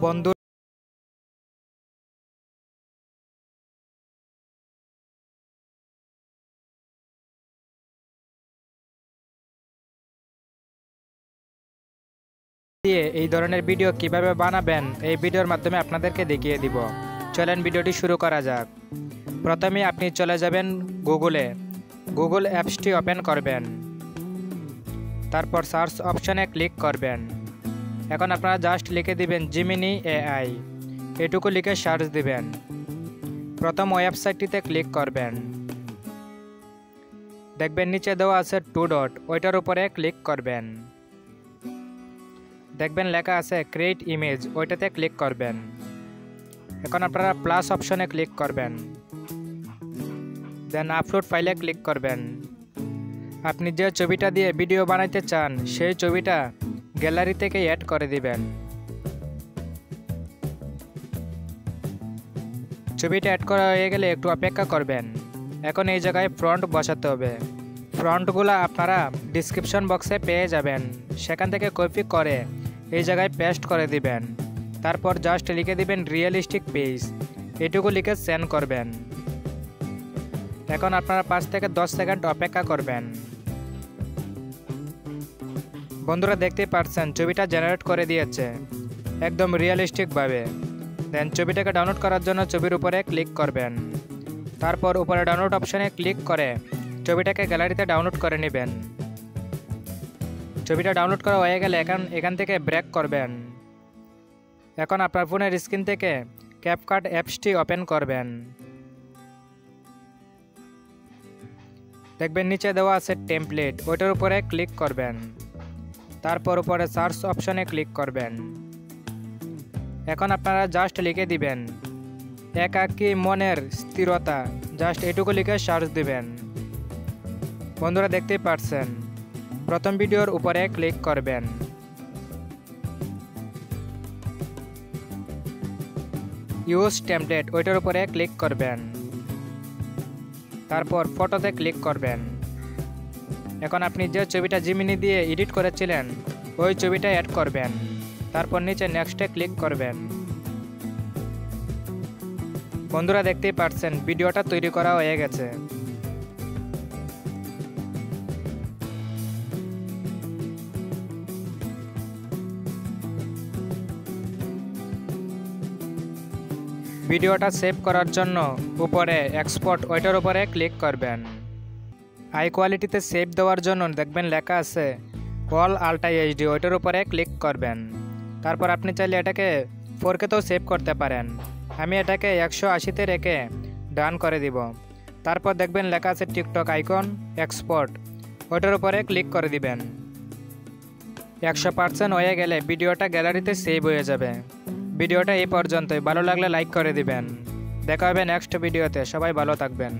বন্ধু দিয়ে এই ধরনের ভিডিও কিভাবে বানাবেন এই ভিডিওর মাধ্যমে আপনাদেরকে দেখিয়ে দিব। চলেন ভিডিওটি শুরু করা যাক। প্রথমে আপনি চলে যাবেন গুগল অ্যাপসটি ওপেন করবেন, তারপর সার্চ অপশনে ক্লিক করবেন। এখন আপনারা জাস্ট লিখে দিবেন জিমিনি এআই, এটুকু লিখে সার্চ দিবেন। প্রথম ওয়েবসাইটটিতে ক্লিক করবেন, দেখবেন নিচে দেওয়া আছে 2 ডট, ওইটার উপরে ক্লিক করবেন। দেখবেন লেখা আছে ক্রিয়েট ইমেজ, ওইটাতে ক্লিক করবেন। এখন আপনারা প্লাস অপশনে ক্লিক করবেন, দেন আপলোড ফাইলে ক্লিক করবেন। আপনি যে ছবিটা দিয়ে ভিডিও বানাইতে চান সেই ছবিটা গ্যালারি থেকে অ্যাড করে দিবেন। ছবিটা অ্যাড করা হয়ে গেলে একটু অপেক্ষা করবেন। এখন এই জায়গায় ফ্রন্ট বসাতে হবে। ফ্রন্টগুলো আপনারা ডিসক্রিপশন বক্সে পেয়ে যাবেন, সেখান থেকে কপি করে এই জায়গায় পেস্ট করে দিবেন। তারপর জাস্ট লিখে দিবেন রিয়েলিস্টিক পেজ, এটুকু লিখে সেন্ড করবেন। এখন আপনারা 5 থেকে 10 সেকেন্ড অপেক্ষা করবেন। বন্ধুরা দেখতেই পাচ্ছেন ছবিটা জেনারেট করে দিয়েছে একদম রিয়েলিস্টিকভাবে। দেন ছবিটাকে ডাউনলোড করার জন্য ছবির উপরে ক্লিক করবেন, তারপর উপরে ডাউনলোড অপশানে ক্লিক করে ছবিটাকে গ্যালারিতে ডাউনলোড করে নেবেন। ছবিটা ডাউনলোড করা হয়ে গেলে এখান থেকে ব্রেক করবেন। এখন আপনার ফোনের স্ক্রিন থেকে ক্যাপকাট অ্যাপসটি ওপেন করবেন। দেখবেন নিচে দেওয়া আছে টেমপ্লেট, ওইটার উপরে ক্লিক করবেন। তারপর উপরে সার্চ অপশনে ক্লিক করবেন। এখন আপনারা জাস্ট লিখে দিবেন একাকী মনের স্থিরতা, জাস্ট এটুকু লিখে সার্চ দিবেন। বন্ধুরা দেখতেই পাচ্ছেন প্রথম ভিডিওর উপরে ক্লিক করবেন। ইউজ টেমপ্লেট, ওইটার উপরে ক্লিক করবেন। তারপর ফটোতে ক্লিক করবেন। এখন আপনি যে ছবিটা জিমিনি দিয়ে এডিট করেছিলেন ওই ছবিটা অ্যাড করবেন। তারপর নিচে নেক্সটে ক্লিক করবেন। বন্ধুরা দেখতেই পাচ্ছেন ভিডিওটা তৈরি করা হয়ে গেছে। ভিডিওটা সেভ করার জন্য উপরে এক্সপোর্ট, ওইটার উপরে ক্লিক করবেন। হাই কোয়ালিটিতে সেভ দেওয়ার জন্য দেখবেন লেখা আছে অল আল্ট্রা এইচডি, ওইটার উপরে ক্লিক করবেন। তারপর আপনি চাইলে এটাকে 4K-তেও সেভ করতে পারেন। আমি এটাকে 180-তে রেখে ডান করে দিব। তারপর দেখবেন লেখা আছে টিকটক আইকন এক্সপোর্ট, ওইটার উপরে ক্লিক করে দিবেন। 100% হয়ে গেলে ভিডিওটা গ্যালারিতে সেভ হয়ে যাবে। ভিডিওটা এই পর্যন্তই, ভালো লাগলে লাইক করে দিবেন। দেখা হবে নেক্সট ভিডিওতে, সবাই ভালো থাকবেন।